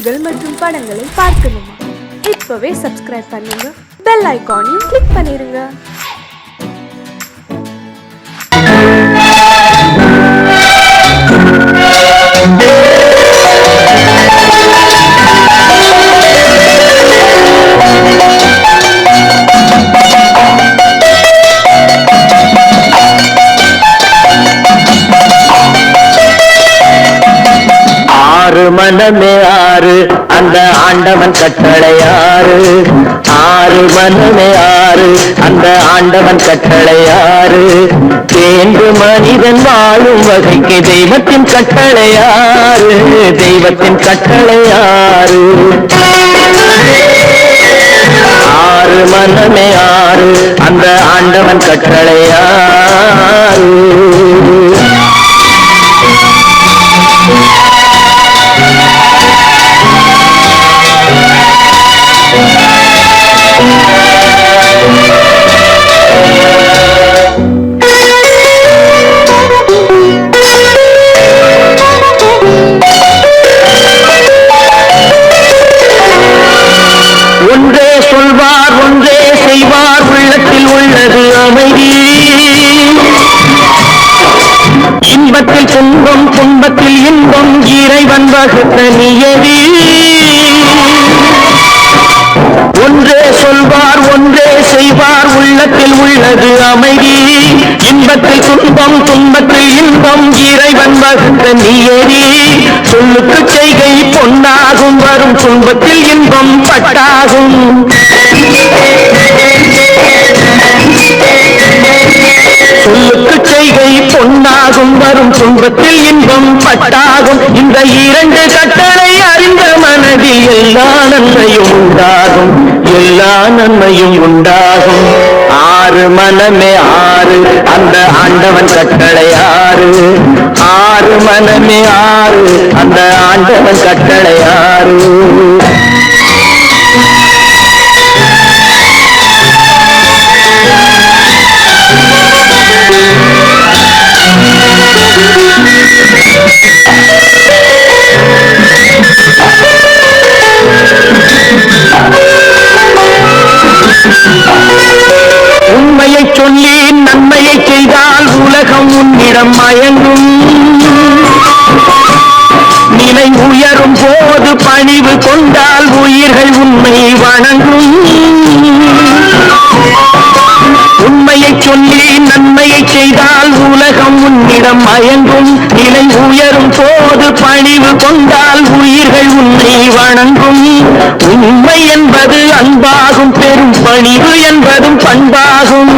பாடல்கள் மற்றும் படங்களை பார்க்கணுமா? இப்பவே சப்ஸ்கிரைப் பண்ணுங்க, பெல் ஐகானையும் கிளிக் பண்ணிருங்க. மனமே ஆறு அந்த ஆண்டவன் கட்டளையாறு, ஆறு மனமே ஆறு அந்த ஆண்டவன் கட்டளையாறு. தேர்ந்து மனிதன் வாழும் வகைக்கு தெய்வத்தின் கட்டளையாறு, தெய்வத்தின் கட்டளையாறு. ஆறு மனமே ஆறு அந்த ஆண்டவன் கட்டளையாறு. ஒன்றே சொல்வார் ஒன்றே செய்வார், உள்ளத்தில் உள்ளது அமைதி. இன்பத்தில் துன்பம் துன்பத்தில் இன்பம், இறைவன் வகுத்த நியதி. ஒன்றே சொல்வார் ஒன்றே செய்வார், உள்ளத்தில் உள்ளது அமைதி. இன்பத்தில் துன்பம் துன்பத்தில் இன்பம், இறைவன் வகுத்த நியதி. சொல்லுக்கு செய்கை பொன்னாகும், வரும் துன்பத்தில் இன்பம் பட்டாகும். சொல்லுக்கு செய்கை பொன்னாகும், வரும் துன்பத்தில் இன்பம் பட்டாகும். இந்த இரண்டு கட்டளை அறிந்த மனதில் எல்லா நன்மையும் உண்டாகும், எல்லா நன்மையும் உண்டாகும். ஆறு மனமே ஆறு அந்த ஆண்டவன் கட்டளையாறு, ஆறு மனமே ஆறு அந்த ஆண்டவன் கட்டளையாறு. உண்மையை சொல்லி நன்மையை செய்தால் உலகம் உன்னிடம் மயங்கும். நிலை உயரும் போது பணிவு கொண்டால் உயிர்கள் உண்மை வணங்கும். உண்மையை சொல்லி நன்மையை செய்தால் உலகம் உன்னிடம் மயங்கும். நிலை உயரும் போது பணிவு கொண்டால் உயிர்கள் உன்னை வணங்கும். உண்மை என்பது அன்பாகும், பெரும் பணிவு என்பதும் பண்பாகும்.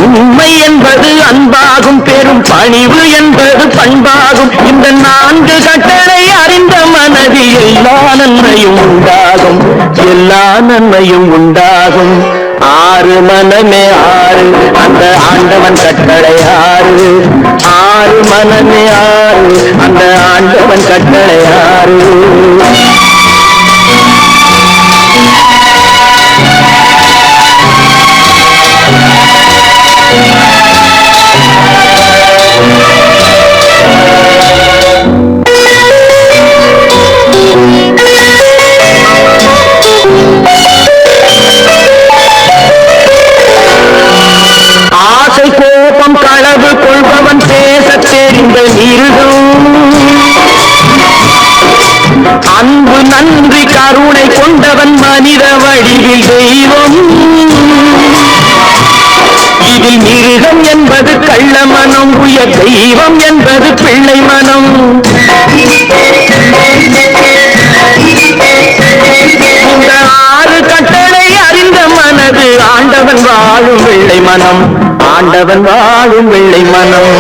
உண்மை என்பது அன்பாகும், பெரும் பணிவு என்பது பண்பாகும். இந்த நான்கு கட்டளை அறிந்த மனதில் எல்லா நன்மையும் உண்டாகும், எல்லா நன்மையும் உண்டாகும். ஆறு மனமே ஆறு அந்த ஆண்டவன் கட்டளையாறு, ஆறு மனமே ஆறு அந்த ஆண்டவன் கட்டளையாறு. ஆசை கோபம் களவு கொள்பவன் பேச தெரிந்த மிருகம். அன்பு நன்றி கருணை கொண்டவன் மனித வடிவில் தெய்வம். இதில் மிருகம் என்பது கள்ள மனம், உயர் தெய்வம் என்பது பிள்ளை மனம். இந்த ஆறு கட்டளை அறிந்த மனது ஆண்டவன் வாழும் வெள்ளை மனம், ஆண்டவன் வாழும் வெள்ளை மனம்.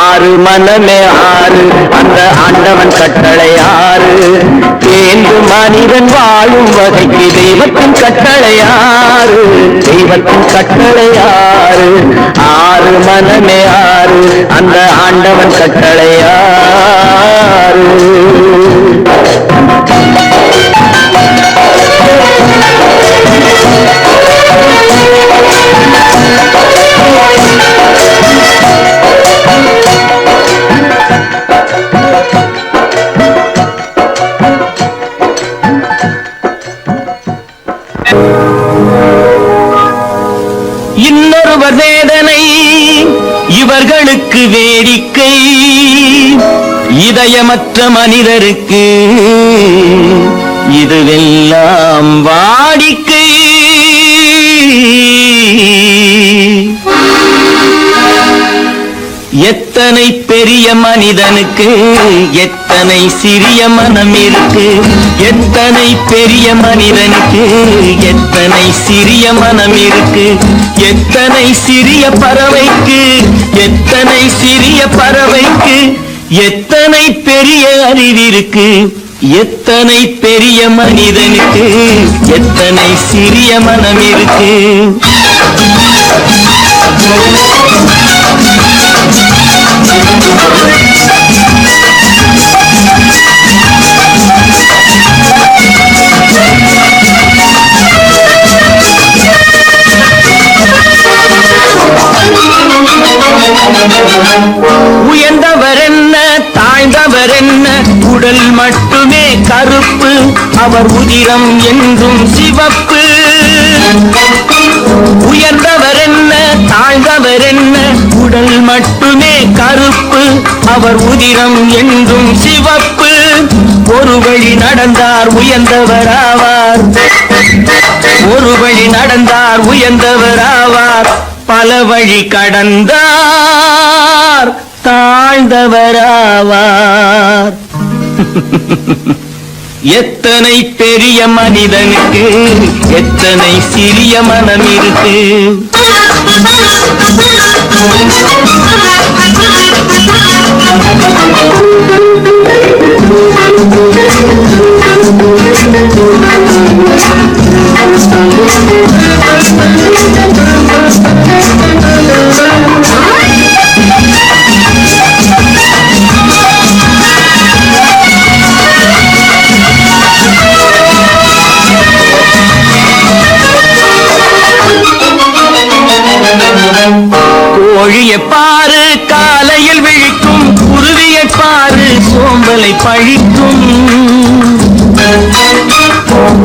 ஆறு மனமே ஆறு அந்த ஆண்டவன் கட்டளையாறு. தேர்ந்து மனிதன் வாழும் வகைக்கு தெய்வத்தின் கட்டளையாறு, தெய்வத்தின் கட்டளையாறு. ஆறு மனமே ஆறு அந்த ஆண்டவன் கட்டளையாறு. உயிர்களுக்கு வேடிக்கை, இதயமற்ற மனிதருக்கு இதுவெல்லாம் வாடிக்கை. எத்தனை பெரிய மனிதனுக்கு எத்தனை சிறிய மனம் இருக்கு, எத்தனை பெரிய மனிதனுக்கு எத்தனை சிறிய மனம் இருக்கு, எத்தனை சிறிய பறவைக்கு எத்தனை சிறிய பறவைக்கு எத்தனை பெரிய அறிவிருக்கு, எத்தனை பெரிய மனிதனுக்கு எத்தனை சிறிய மனம் இருக்கு. உயர்ந்தவர் என்ன தாழ்ந்தவர் என்ன, உடல் மட்டுமே கருப்பு, அவர் உதிரம் என்றும் சிவப்பு. உயர்ந்தவர் என்ன தாழ்ந்தவர் என்ன, உடல் மட்டுமே கருப்பு, அவர் உதிரம் என்றும் சிவப்பு. ஒரு வழி நடந்தார் உயர்ந்தவர் ஆவார், ஒரு வழி நடந்தார் உயர்ந்தவர் ஆவார், பல வழி கடந்தார் தாழ்ந்தவராவார். எத்தனை பெரிய மனிதனுக்கு எத்தனை சிறிய மனம் இருக்கு. கோழியை பாரு காலையில் விழிக்கும், குருவியை பாரு சோம்பலை பழிக்கும்.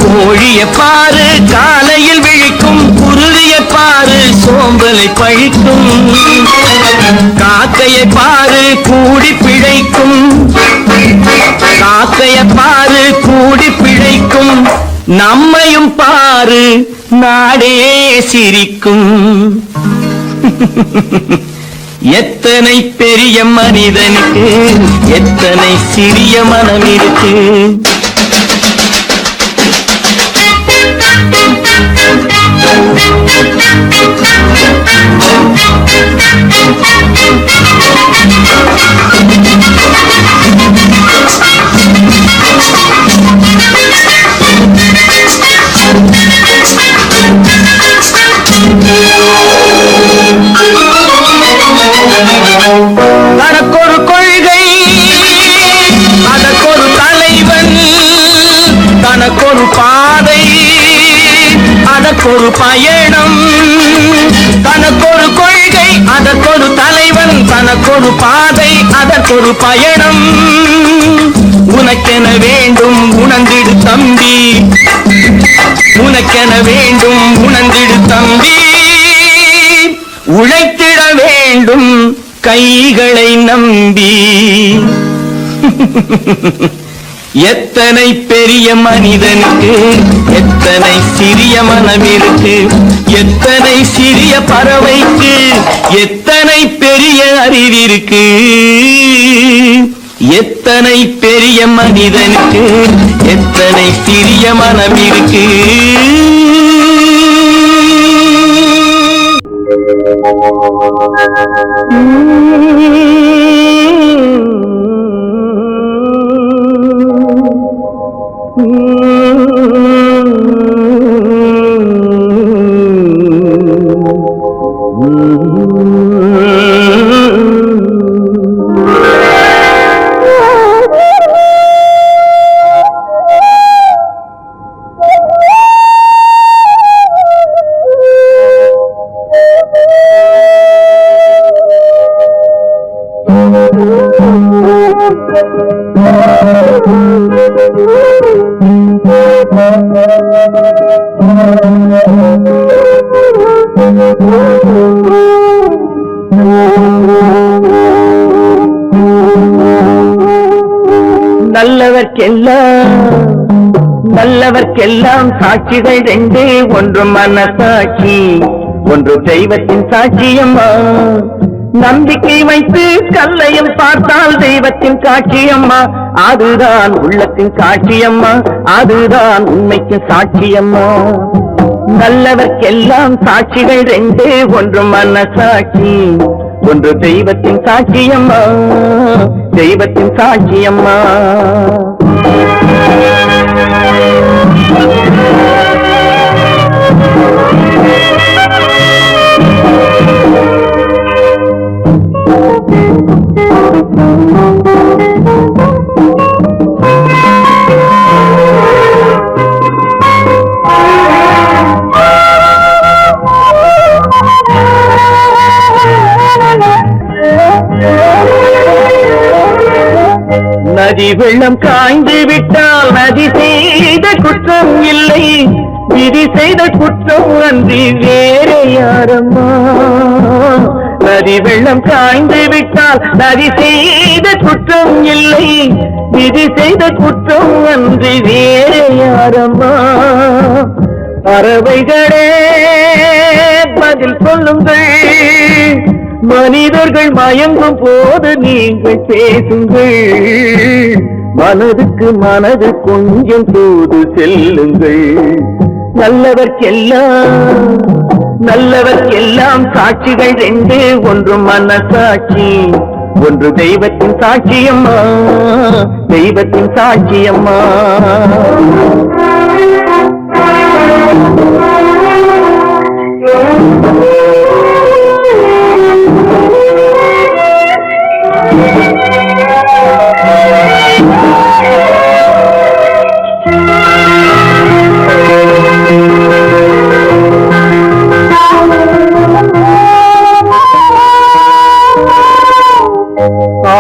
கோழியை பாரு காலையில் விழிக்கும், குருவியை பாரு சோம்பலை பழிக்கும். காக்கையை பாரு கூடி பிழைக்கும், காக்கையை பாரு கூடி பிழைக்கும். நம்மையும் பாரு நாடே சிரிக்கும். எத்தனை பெரிய மனிதனுக்கு எத்தனை சிறிய மனம் இருக்கு. தனக்கொரு கொள்கை அதற்கொரு தலைவன், தனக்கொரு பாதை அதற்கொரு பயணம். தனக்கொரு கொள்கை அதற்கொரு தலைவன், தனக்கொரு பாதை அதற்கொரு பயணம். உனக்கென வேண்டும் உணர்ந்திடு தம்பி, உனக்கென வேண்டும் உணர்ந்திடு தம்பி. உழைத்திட வேண்டும் கைகளை நம்பி. எத்தனை பெரிய மனிதனுக்கு எத்தனை சிறிய மனம் இருக்கு, எத்தனை சிறிய பறவைக்கு எத்தனை பெரிய அறிவிருக்கு. எத்தனை பெரிய மனிதனுக்கு எத்தனை சிறிய மனம் இருக்கு. Thank you. நல்லவர்க்கெல்லாம் சாட்சிகள் ரெண்டு, ஒன்று மனசாட்சி, ஒன்று தெய்வத்தின் சாட்சியம்மா. நம்பிக்கை வைத்து கல்லையும் பார்த்தால் தெய்வத்தின் காட்சியம்மா, அதுதான் உள்ளத்தின் காட்சியம்மா, அதுதான் உண்மைக்கு சாட்சியம்மா. நல்லவர்க்கெல்லாம் சாட்சிகள் ரெண்டு, ஒன்று மனசாட்சி, ஒன்று தெய்வத்தின் சாட்சியம்மா, தெய்வத்தின் சாட்சியம்மா. நதி வெள்ளம் காய்ந்து விட்டால் நதி செய்த குற்றம் இல்லை, விதி செய்த குற்றம் அன்றி வேறு யாரம்மா. நதி வெள்ளம் காய்ந்து விட்டால் நதி செய்த குற்றம் இல்லை, விதி செய்த குற்றம் அன்றி வேறு யாரம்மா. பறவைகளே பதில் சொல்லுங்கள், மனிதர்கள் மயங்கும் போது நீங்கள் பேசுங்கள், மனதுக்கு மனது கொஞ்சம் தூது செல்லுங்கள். நல்லவர்க்கெல்லாம் சாட்சிகள் ரெண்டு, ஒன்று மனசாட்சி, ஒன்று தெய்வத்தின் சாட்சியம்மா, தெய்வத்தின் சாட்சியம்மா.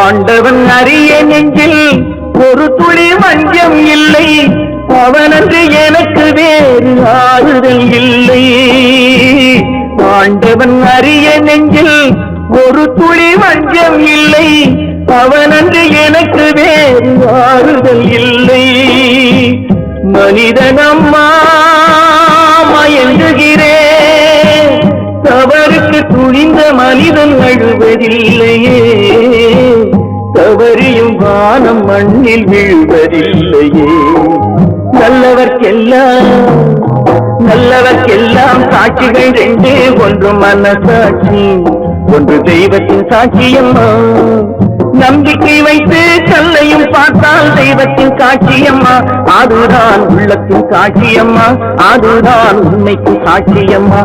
ஆண்டவன் அறிய நெஞ்சில் ஒரு துளி வஞ்சம் இல்லை, அவனன்று எனக்கு வேறு ஆறுதல் இல்லை. ஆண்டவன் அறிய நெஞ்சில் ஒரு துளி வஞ்சம் இல்லை, அவனன்று எனக்கு வேறு ஆறுதல் இல்லை. மனிதனம்மா மயங்குகிறேன், தவறுக்கு துணிந்த மனிதன் அழுவதில்லையே, தவறியும் வானம் மண்ணில் வீழ்வதில்லையே. நல்லவர்க்கெல்லாம் சாட்சிகள் ரெண்டு, ஒன்று மனசாட்சி, ஒன்று தெய்வத்தின் சாட்சியம்மா. நம்பிக்கை வைத்து கல்லையும் பார்த்தால் தெய்வத்தின் காட்சியம்மா, அதுதான் உள்ளத்தின் காட்சியம்மா, அதுதான் உண்மைக்கு சாட்சியம்மா.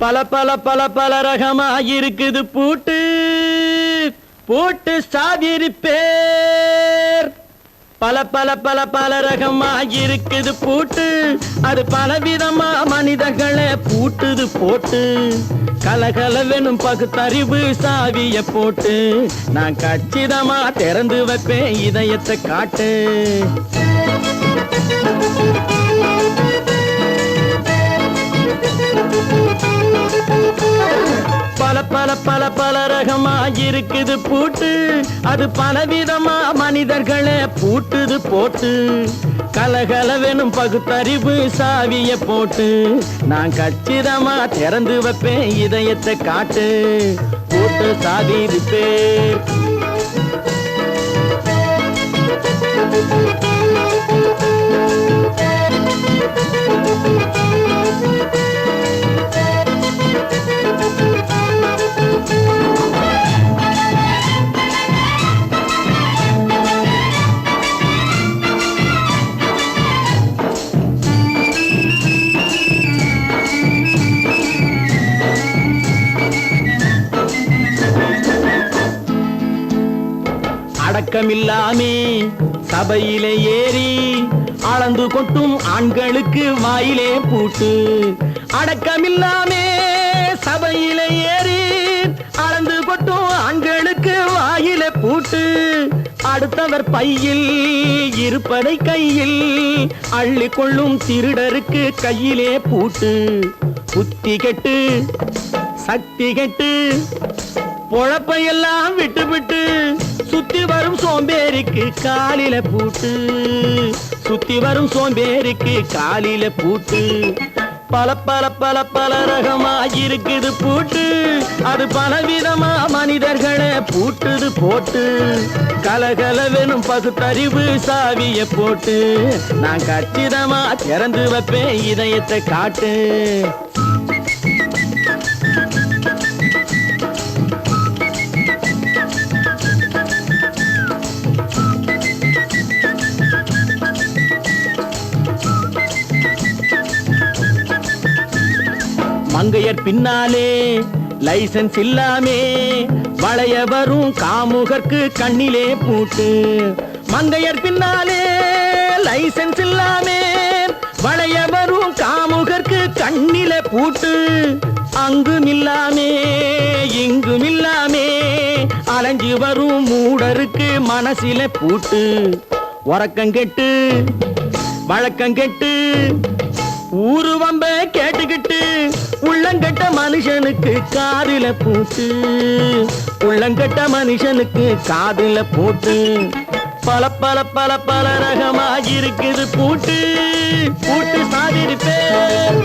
பல பல பல பல ரகமா இருக்குது பூட்டு பூட்டு சாதிரி பேர். பல பல பல பல ரகமா இருக்குது பூட்டு, அது பலவிதமா மனிதர்களை பூட்டுது போட்டு. கலகலவெனும் பகுத்தறிவு சாவிய போட்டு, நான் கச்சிதமா திறந்து வைப்பேன் இதயத்தை காட்டு. பல பல பல பல ரகமா இருக்குது பூட்டு, அது பலவிதமா மனிதர்களை பூட்டுது போட்டு. கலகலவெனும் பகுத்தறிவு சாவிய போட்டு, நான் கச்சிதமா திறந்து வைப்பேன் இதயத்தை காட்டு. போட்டு சாவி பேர். அடக்கமில்லாமே சபையிலே ஏறி அளந்து கொட்டும் ஆண்களுக்கு வாயிலே பூட்டு. அடக்கமில்லாமே சபையிலே ஏறி அளந்து கொட்டும் ஆண்களுக்கு வாயிலே பூட்டு. அடுத்தவர் பையில் இருப்பதை கையில் அள்ளிக்கொள்ளும் திருடருக்கு கையிலே பூட்டு. புத்தி கெட்டு சக்தி கெட்டு பொழப்பையெல்லாம் விட்டு விட்டு சுத்தி வரும் சோம்பேறிக்கு காலில பூட்டு. சுத்தி வரும் சோம்பேறிக்கு காலில பூட்டு. பல பல பல பல ரகமா இருக்குது பூட்டு. அது பலவிதமா மனிதர்களை பூட்டுது போட்டு. கலகலவெனும் பகுத்தறிவு சாவிய போட்டு நான் கச்சிதமா திறந்து வைப்பேன் இதயத்தை காட்டு. மங்கையர் பின்னாலே லைசன்ஸ் இல்லாமே வளைய வரும் காமுகர்க்கு கண்ணிலே பூட்டு. மங்கையர் பின்னாலே லைசன்ஸ் இல்லாமே வளைய வரும் காமுகர்க்கு கண்ணிலே பூட்டு. அங்கும் இல்லாமே இங்கும் இல்லாமே அலைஞ்சு வரும் மூடருக்கு மனசில பூட்டு. உறக்கம் கெட்டு வழக்கம் கெட்டு ஊரு வம்ப கேட்டுக்கிட்டு உள்ளங்கட்ட மனுஷனுக்கு காதுல பூட்டு. உள்ளங்கட்ட மனுஷனுக்கு காதுல பூட்டு. பல பல பல பல ரகமா இருக்குது பூட்டு. பூட்டு சாதிருப்பேன்.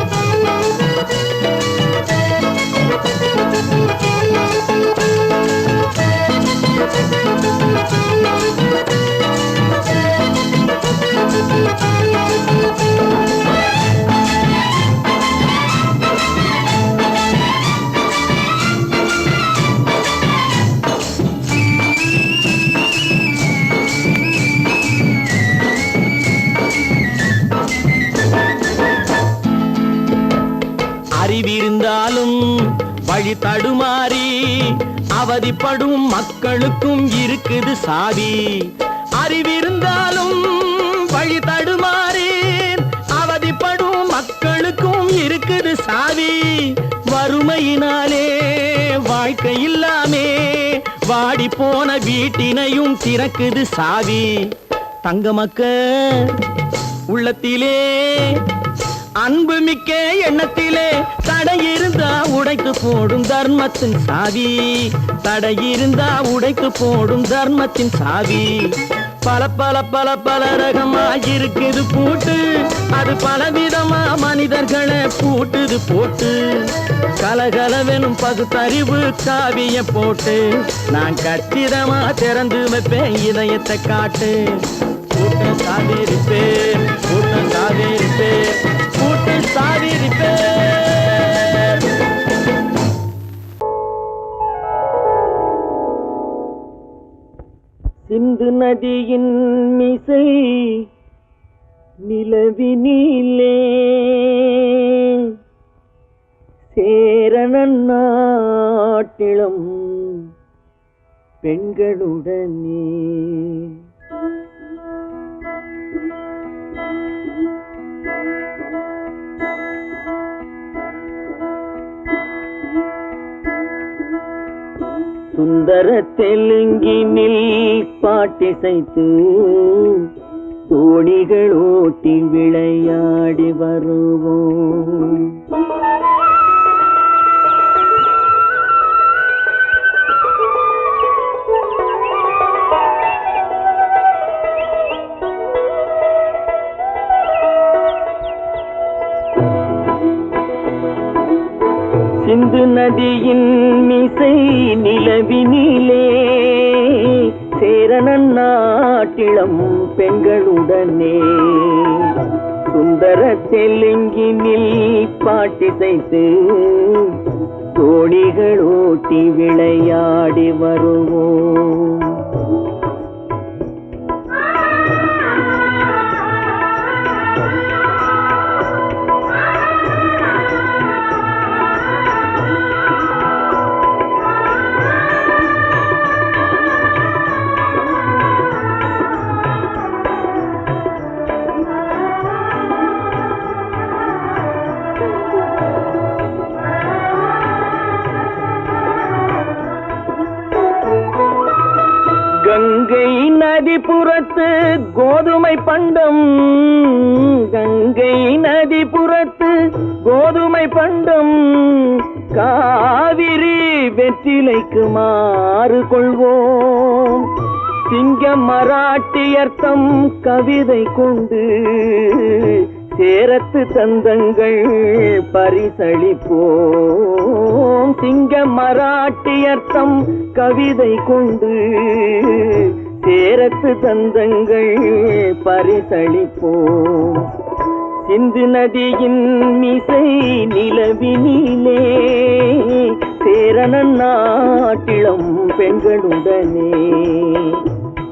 அறிவிருந்தாலும் வழி தடுமாறி அவதிப்படும் மக்களுக்கும் இருக்குது சாவி. அறிவிருந்தாலும் வழி தடுமாறி அவதிப்படும் மக்களுக்கும் இருக்குது சாவி. வறுமையினாலே வாழ்க்கை இல்லாமே வாடி போன வீட்டினையும் திறக்குது சாவி. தங்க மக்க உள்ளத்திலே அன்பு மிக்க எண்ணத்திலே தடை இருந்தா உடைத்து போடும் தர்மத்தின் சாவி. தடை இருந்தா உடைத்து போடும் தர்மத்தின் சாவி. பல பல பல பல ரகமா இருக்குது பூட்டு. அது பலவிதமா மனிதர்களை பூட்டுது போட்டு. கலகலவெனும் பகுத்தறிவு காவிய போட்டு நான் கச்சிதமா திறந்து வைப்பேன் இதயத்தை காட்டு. கூட்டம் சாதிருப்பேன் கூட்டம் சாதிருப்பேன் கூட்டம் சாதிருப்பேன். சிந்து நதியின் மிசை நிலவினிலே சேரணன் நாட்டிலும் பெண்களுடனே சுந்தர தெலுங்கினில் பாட்டிசைத்து தோணிகள் ஓட்டி விளையாடி வருவோம். சிந்து நதியின் மிசை நிலவினிலே சேரணன் நாட்டிளம் பெண்களுடனே சுந்தர தெலுங்கினில் பாட்டிசைத்து தோணிகள் ஓட்டி விளையாடி வருவோம். கோதுமை பண்டம் கங்கை நதிபுறத்து கோதுமை பண்டம் காவிரி வெற்றிலைக்கு மாறு கொள்வோம். சிங்கம் மராட்டியர்த்தம் கவிதை கொண்டு சேரத்து தந்தங்கள் பரிசளிப்போம். சிங்கம் மராட்டியர்த்தம் கவிதை கொண்டு சேரத்து தந்தங்கள் பரிசளிப்போம். சிந்து நதியின் மிசை நிலவினிலே சேரணன் நாட்டிளம் பெண்களுடனே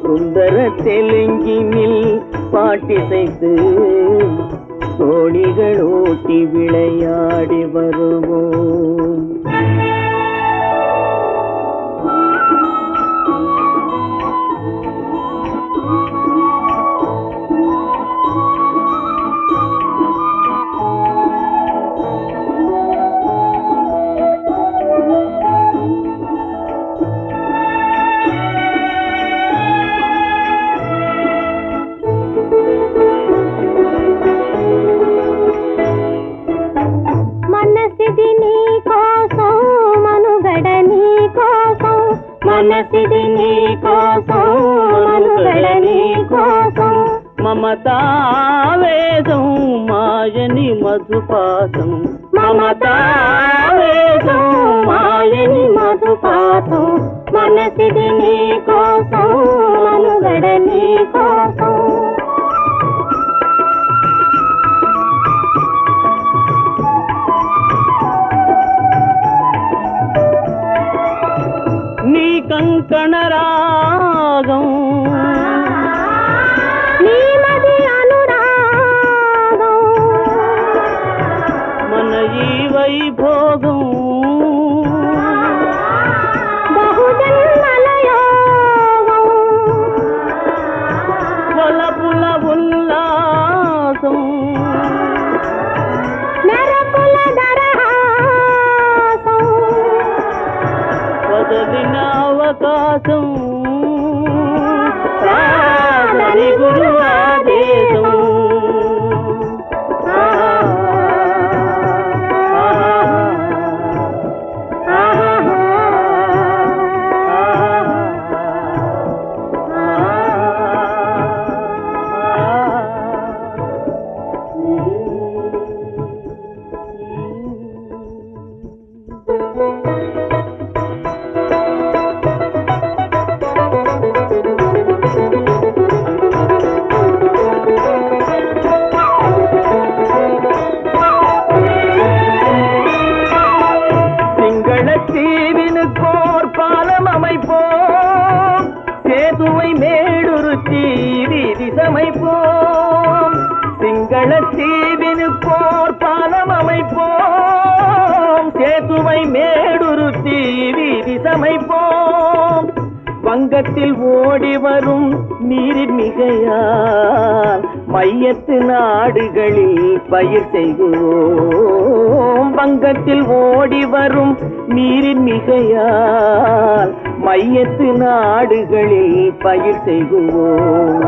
சுந்தர தெலுங்கினில் பாட்டிசைத்து தோணிகள் ஓட்டி விளையாடி வருவோம். మనసిది నీ కోసం మనుగడ నీ కోసం మమతావేదం మాయని మధుపాసం మమతావేదం మాయని మధుపాసం మనసిది నీ కోసం మనుగడ నీ కోసం కంకణరాగం నీమది అనురాగం మన ఈ వైభోగం బహుజన్మల యోగం వలపుల ఉల్లాసం మెరపుల దరహాసం వదలిన అవకాశం సాధని గురు ఆదేశం சேதுவை மேடுருத்தி வீதி சமைப்போம். சிங்களத்தீவினு போர் பாலம் அமைப்போம். சேதுவை மேடுருத்தி வீதி சமைப்போம். வங்கத்தில் ஓடி வரும் நீரின் மிகையால் மையத்து நாடுகளில் பயிர் செய்வோம். வங்கத்தில் ஓடி வரும் நீரின் மிகையால் மையத்து நாடுகளில் பயிர் செய்வோம்.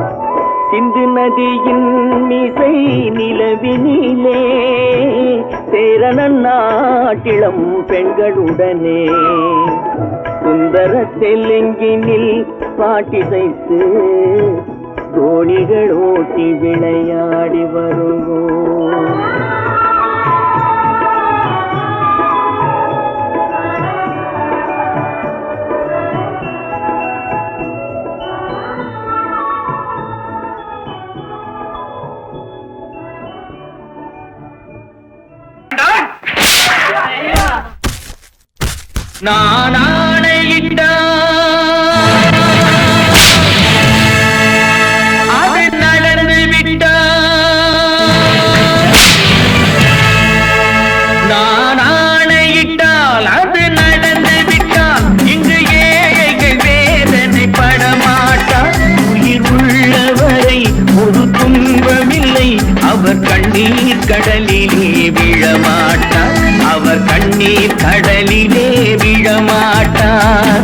சிந்து நதியின் மிசை நிலவினிலே சேரணன் நாட்டிளம் பெண்களுடனே சுந்தர தெலுங்கினில் பாட்டிசைத்து தோணிகள் ஓட்டி விளையாடி வருவோம். நான் ஆணையிட்டா அது நடந்து விட்டா. நான் ஆணையிட்டால் அது நடந்து விட்டால் இங்கு ஏழைகள் வேதனை படமாட்டார். உயிர் உள்ளவரை ஒரு துன்பமில்லை, அவர் கண்ணீர் கடலிலே விழமாட்டார். அவர் கண்ணீர் கடலிலே விழமாட்டார்.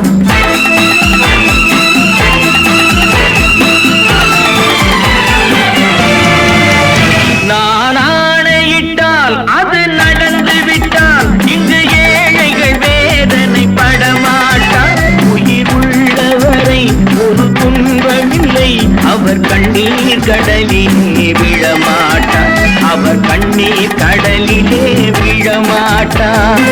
கடலிலே விழமாட்டார், அவர் கண்ணீர் கடலிலே விழமாட்டார்.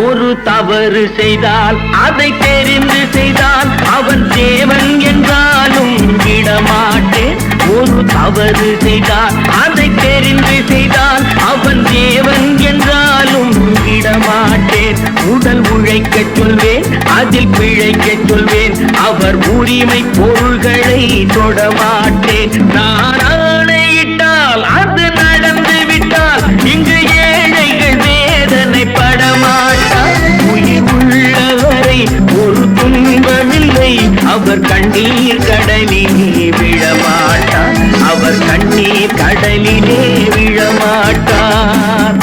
ஒரு தவறு செய்தால் அதை தெரிந்து செய்தால் அவன் தேவன் என்றாலும் விடமாட்டேன். ஒரு தவறு செய்தால் அதை தெரிந்து செய்தால் அவன் தேவன் என்றாலும் விடமாட்டேன். உடல் உழைக்கச் சொல்வேன், அதில் பிழைக்கச் சொல்வேன், அவர் உரிமை பொருள்களை தொடமாட்டேன். நான் ஆணையிட்டால் அது நடந்து விட்டால் இங்கு ஏழைகள் வேதனை படமாட்டார். உயிர் உள்ளவரை ஒரு துன்பமில்லை, அவர் கண்ணீர் கடலிலே விழமாட்டார், அவர் கண்ணீர் கடலிலே விழமாட்டார்.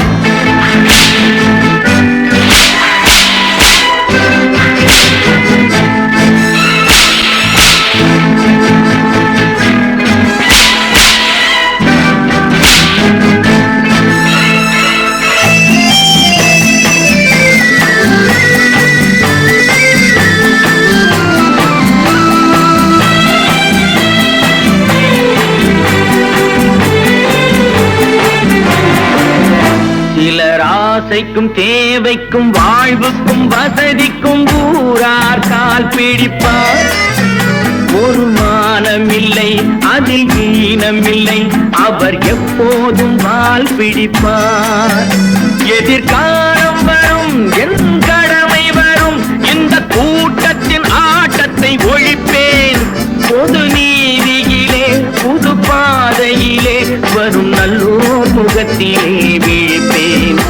சிலர் ஆசைக்கும் தேவைக்கும் வாழ்வுக்கும் வசதிக்கும் ஊரார் கால் பிடிப்பார். ஒரு மானமில்லை, அதில் ஈனமில்லை, அவர் எப்போதும் வால் பிடிப்பார். எதிர்காலம் வரும், என் கடமை வரும், இந்த கூட்டத்தின் ஆட்டத்தை ஒழிப்பேன். பொது நீதியிலே புது பாதையிலே வரும் நல்லோர் முகத்திலே விழிப்பேன்,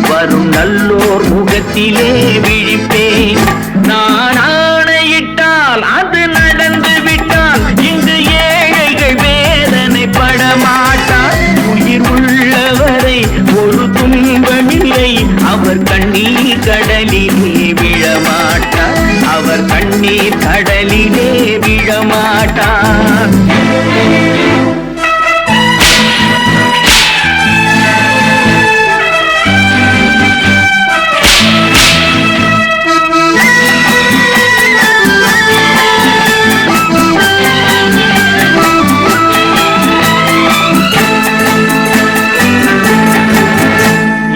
வரும் நல்லோர் முகத்திலே விழிப்பேன். நான் ஆணையிட்டால் அது நடந்து விட்டால் இங்கு ஏழைகள் வேதனை படமாட்டார். உயிர் உள்ளவரை ஒரு துன்பமில்லை, அவர் கண்ணீர் கடலிலே விழமாட்டார், அவர் கண்ணீர் கடலிலே விழமாட்டார்.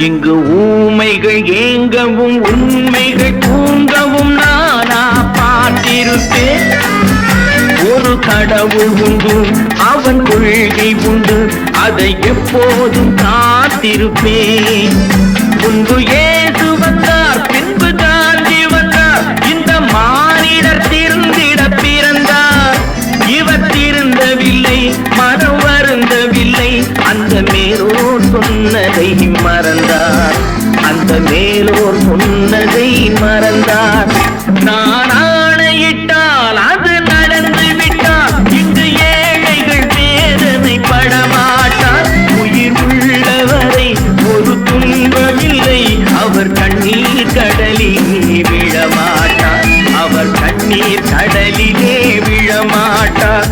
இங்கு ஊமைகள் ஏங்கவும் உண்மைகள் தூங்கவும் நானா பார்த்திருப்பேன். ஒரு கடவுள் உண்டு, அவன் கொள்கை உண்டு, அதை எப்போதும் காத்திருப்பேன். முன்பு இயேசு வந்தார், பின்பு காந்தி வந்தார், இந்த மானிடர் திருந்திட பிறந்தார். இவர் திருந்தவில்லை, மனம் வருந்தவில்லை, அந்த மேலோர் சொன்னதை மறந்தார், அந்த மேலோர் சொன்னதை மறந்தார். நான் ஆணையிட்டால் அது நடந்து விட்டால் இங்கு ஏழைகள் வேதனை படமாட்டார். உயிர் உள்ளவரை ஒரு துன்பமில்லை, அவர் கண்ணீர் கடலிலே விழமாட்டார், அவர் கண்ணீர் கடலிலே விழமாட்டார்.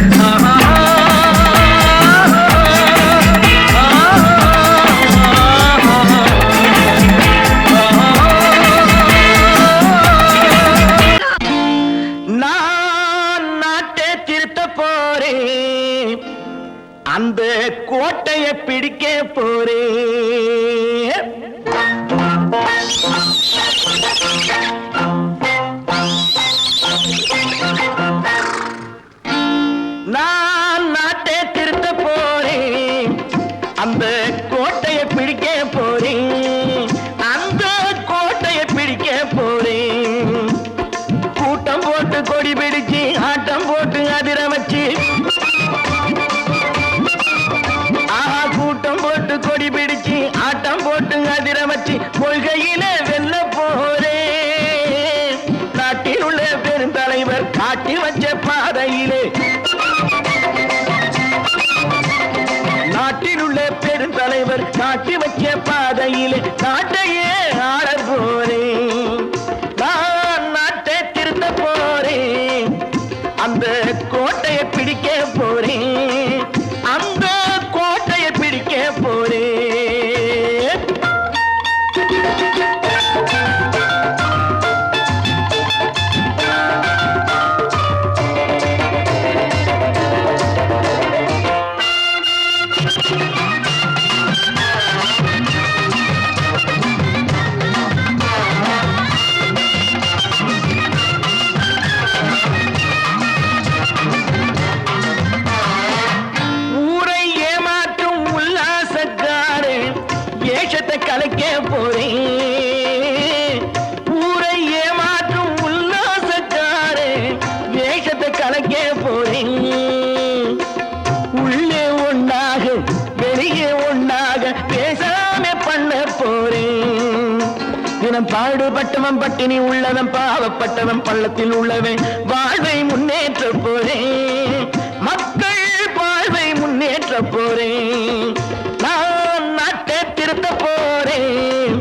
அந்த கோட்டையை பிடிக்க போறேன். நான் நாட்டை திருத்த போறேன், அந்த கோட்டையை பிடிக்க போறேன், அந்த கோட்டையை பிடிக்க போறேன். கூட்டம் போட்டு கொடி பிடிச்சு ஆட்டம் போட்டு அதிர வச்சு, கூட்டம் போட்டு கொடி பிடிச்சு ஆட்டம் போட்டு அதிர வச்சு கொள்கையில வெல்ல போறேன். நாட்டில் உள்ள பெருந்தலைவர் காட்டி வச்ச பாதையிலே, நாட்டில் உள்ள பெருந்தலைவர் காட்டி வச்ச பாதையிலே நாட்டையே ஆள போறேன். நான் நாட்டை திருத்த போறேன், அந்த கோட்டையை பிடிக்க போறேன், அந்த கோட்டையை பிடிக்க போறேன். உள்ளவன் பாடுபட்டவன் பட்டினி உள்ளவன் பாவப்பட்டவன் பள்ளத்தில் உள்ளவன் வாழ்வை முன்னேற்ற போறேன் மக்கள் வாழ்வை முன்னேற்ற போறேன் நான் நாட்டை திருத்த போறேன்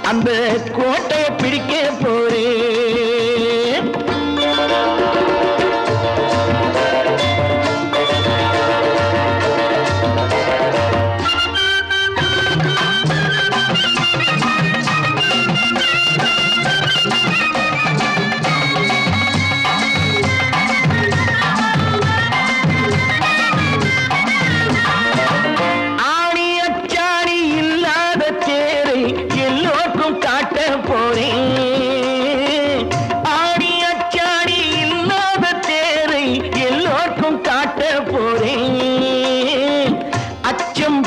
அந்த கோட்டையை பிடிக்க போறேன்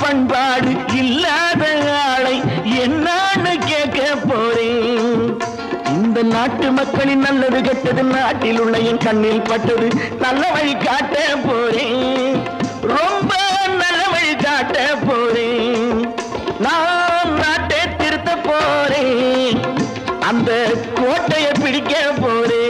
பண்பாடு இல்லாத ஆளை என்னான்னு கேட்க போறேன் இந்த நாட்டு மக்களின் நல்லது கெட்டது நாட்டில் உள்ள என் கண்ணில் பட்டது நல்ல வழி காட்ட போறேன் ரொம்ப நல்ல வழி காட்ட போறேன் நான் நாட்டை திருத்த போறேன் அந்த கோட்டையை பிடிக்க போறேன்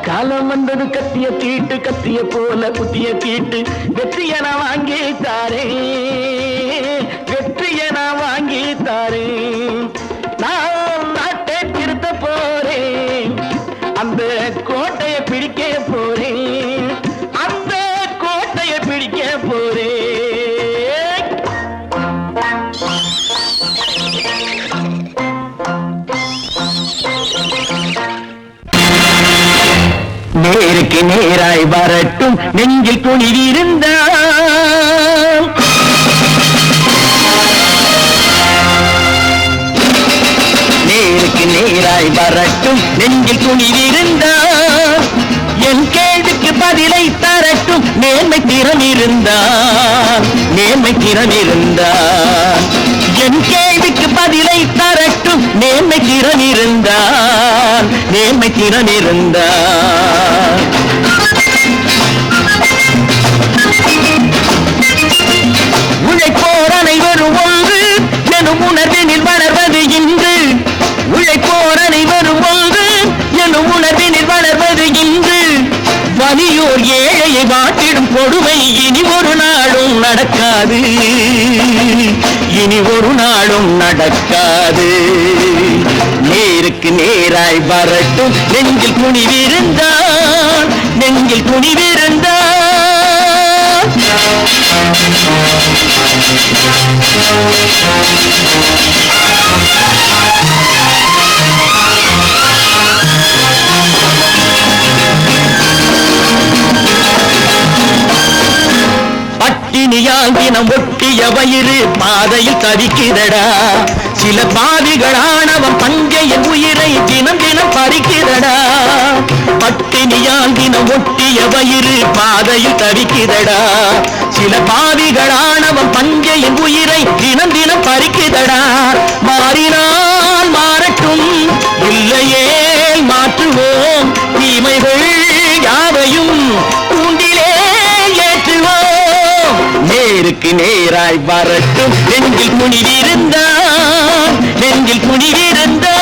காலம் வந்தது கத்திய தீட்டு கத்திய போல புத்திய தீட்டு வெற்றிய நான் வாங்கி தாரேன் வெற்றிய நான் வாங்கி தாரேன் நான் நாட்டை திருத்த போறேன் அந்த கோட்டையை பிடிக்க போறேன் அந்த கோட்டையை பிடிக்க போறேன் நேருக்கு நேராய் வரட்டும் நெஞ்சில் துணிவிருந்தால் நேருக்கு நேராய் வரட்டும் நெஞ்சில் துணிவிருந்தால் என் கேள்விக்கு பதிலை தரட்டும் நேர்மை திறம் இருந்தால் நேர்மை திறம் இருந்தால் என் கேள்விக்கு பதிலை தரட்டும் நேர்மை திறம் இருந்தால் நேர்மை திறம் இருந்தால் உழைப்போர் அனைவரும் ஒன்று எனும் உணர்வினில் வளர்வது இன்று உழைப்போர் அனைவரும் ஒன்று எனும் உணர்வினில் வளர்வது இன்று வலியோர் ஏழையை வாட்டிடும் கொடுமை இனி ஒரு நாளும் நடக்காது இனி ஒரு நாளும் நடக்காது நேருக்கு நேராய் வரட்டும் நெஞ்சில் துணிவிருந்தான் நெஞ்சில் துணிவிருந்தான் பட்டினியால் தினம் ஒட்டிய வயிறு பாதையில் தவிக்கிறடா சில பாவிகளானவன் பஞ்சையின் உயிரை தினம் தினம் பறிக்கிறடா பட்டினியால் தினம் ஒட்டிய வயிறு பாதையில் தவிக்கிறடா சில பாவிகளானவன் பஞ்சையின் உயிரை தினம் தினம் பறிக்கிறடா மாறினால் மாறட்டும் இல்லையே மாற்றுவோம் தீமைகள் யாவையும் கூண்டிலே ஏற்றுவோம் நேருக்கு நேராய் வரட்டும் நெஞ்சில் துணிவிருந்தான் நெஞ்சில் துணிவிருந்தான்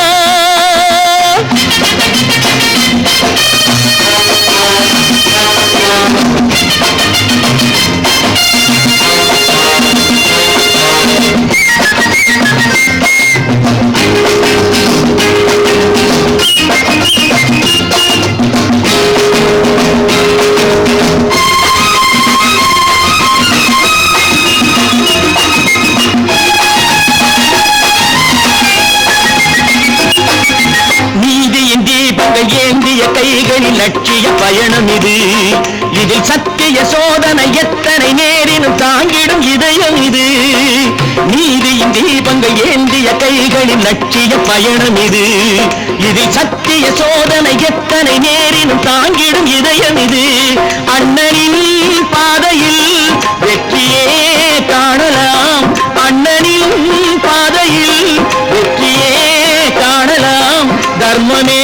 ஏந்திய கைகளில் லட்சிய பயணம் இது. இதில் சத்திய சோதனை எத்தனை நேரினும் தாங்கிடும் இதயம் இது. நீதியின் தீபங்கள் ஏந்திய கைகளில் லட்சிய பயணம் இது. இதில் சத்திய சோதனை எத்தனை நேரினும் தாங்கிடும் இதயம் இது. அண்ணனின் பாதையில் வெற்றியே காணலாம். அண்ணனின் பாதையில் வெற்றியே காணலாம். தர்மமே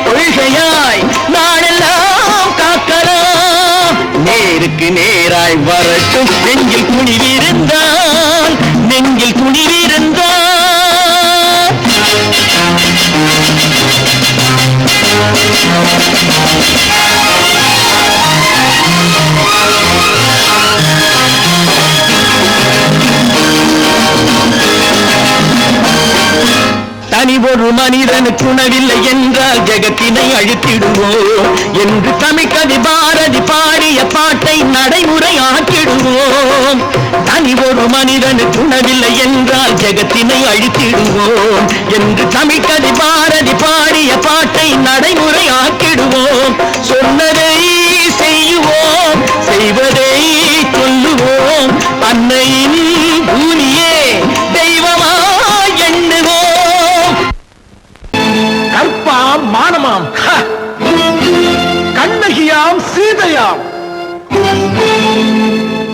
கொள்கையாய் நாளெல்லாம் காக்கலாம். நேருக்கு நேராய் வரட்டும் நெஞ்சில் துணிவிருந்தால், நெஞ்சில் துணிவிருந்தால். தனி ஒரு மனிதனுக்கு உணவில்லை என்றால் ஜெகத்தினை அழித்திடுவோம் என்று தமிழ்கவி பாரதி பாடிய பாட்டை நடைமுறையாக்கிடுவோம். தனி ஒரு மனிதனுக்கு உணவில்லை என்றால் ஜெகத்தினை அழித்திடுவோம் என்று தமிழ்கவி பாரதி பாடிய பாட்டை நடைமுறையாக்கிடுவோம். சொன்னதை செய்வோம், செய்வதை சொல்லுவோம். அன்னையின் பூமியே தெய்வமாய் எண்ணுவோம். கற்பாம் மானமாம், கண்ணகியாம் சீதையாம்.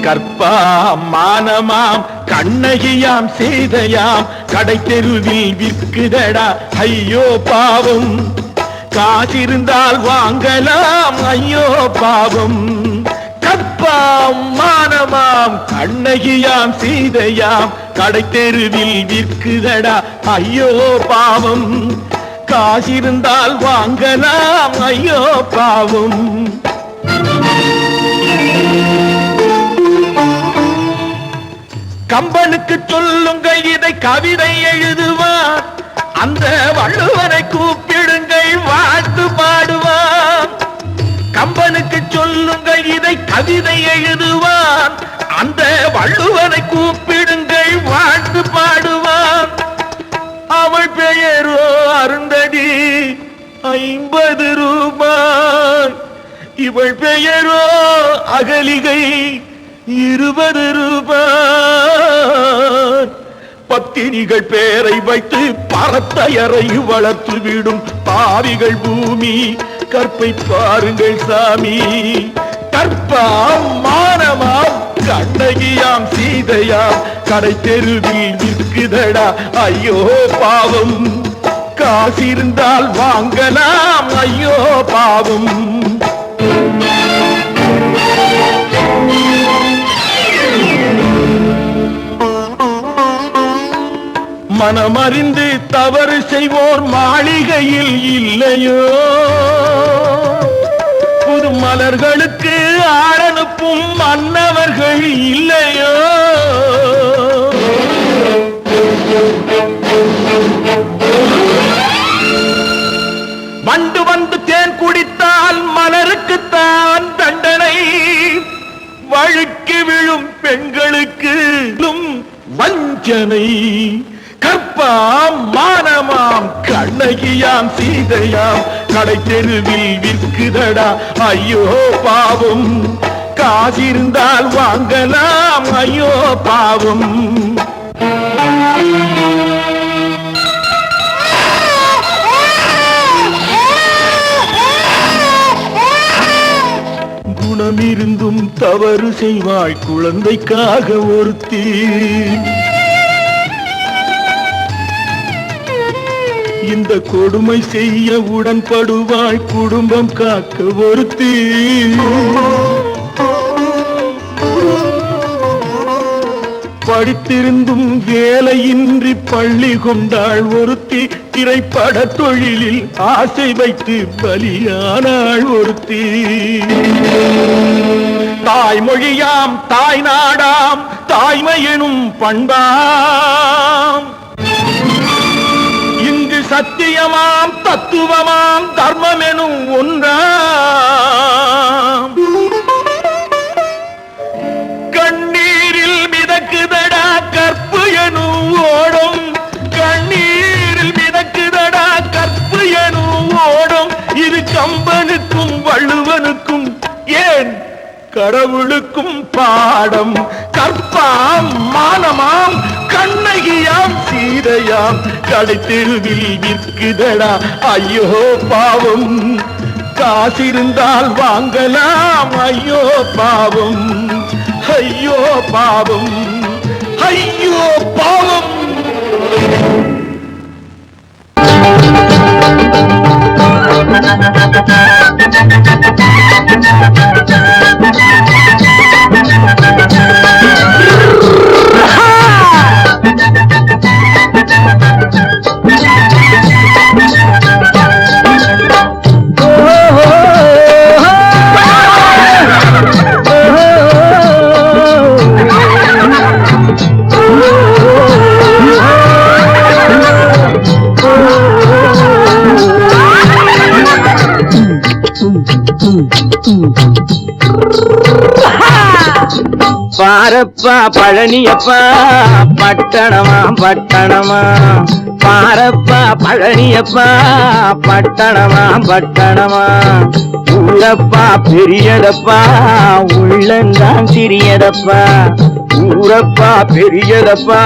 கற்பாம் மானமாம் கண்ணகியாம் சீதையாம் கடை தெருவில் விற்குதடா ஐயோ பாவம். காசிருந்தால் வாங்கலாம் ஐயோ பாவம். கற்பாம் மானமாம் கண்ணகியாம் சீதையாம் கடை தெருவில் விற்குதடா ஐயோ பாவம். காசிருந்தால் வாங்கலாம் ஐயோ பாவம். கம்பனுக்கு சொல்லுங்கள் இதை கவிதை எழுதுவான். அந்த வள்ளுவனை கூப்பிடுங்கள் வாழ்த்து பாடுவான். கம்பனுக்கு சொல்லுங்கள் இதை கவிதை எழுதுவான். அந்த வள்ளுவனை கூப்பிடுங்கள் வாழ்த்து பாடுவான். அவள் பெயரோ அருந்ததி 50 ரூபாய். இவள் பெயரோ அகலிகை 20 ரூபாய். பத்தினிகள் பேரை வைத்து பரத்தையரை வளர்த்து விடும் பாவிகள் பூமி. கற்பை பாருங்கள் சாமி. கற்பாம் மானமாம் கண்ணகியாம் சீதையாம் கடை தெருவில் விற்குதடா ஐயோ பாவம். காசிருந்தால் வாங்கலாம் ஐயோ பாவம். மனமறிந்து தவறு செய்வோர் மாளிகையில் இல்லையோ. புது மலர்களுக்கு ஆளனுப்பும் மன்னவர்கள் இல்லையோ. வண்டு வந்து தேன் குடித்தால் மலருக்குத்தான் தண்டனை. வழுக்கி விழும் பெண்களுக்கு வஞ்சனை. கற்பாம் மானமாம் கண்ணகியாம் சீதையாம் கடை தெருவில் விற்குதடா ஐயோ பாவம். காசிருந்தால் வாங்கலாம் ஐயோ பாவம். குணமிருந்தும் தவறு செய்வாள் குழந்தைக்காக ஒருத்தி. இந்த கொடுமை செய்ய உடன்படுவாள் குடும்பம் காக்க ஒருத்தி. படித்திருந்தும் வேலையின்றி பள்ளி கொண்டாள் ஒருத்தி. திரைப்பட தொழிலில் ஆசை வைத்து பலியானாள் ஒருத்தி. தாய்மொழியாம் தாய் நாடாம் தாய்மையெனும் பண்பாம். இங்கு சத்தியமாம் தத்துவமாம் தர்மம் எனும் ஒன்றாம். கண்ணீரில் மிதக்குதடா கற்பு எனும் ஓடும். கண்ணீரில் மிதக்குதடா கற்பு எனும் ஓடும். இது மக்களுக்கும் ஏன் கடவுளுக்கும் பாடம். கற்பாம் மானமாம் கண்ணகியாம் சீதையாம் கடைத்தெருவில் விற்குதடா ஐயோ பாவம். காசிருந்தால் வாங்கலாம் ஐயோ பாவம், ஐயோ பாவம், ஐயோ பாவம். பாரப்பா பழனியப்பா பட்டணமா பட்டணமா, பாரப்பா பழனியப்பா பட்டணமா பட்டணமா. ஊரப்பா பெரியதப்பா உள்ளந்தான் சிறியதப்பா, ஊரப்பா பெரியதப்பா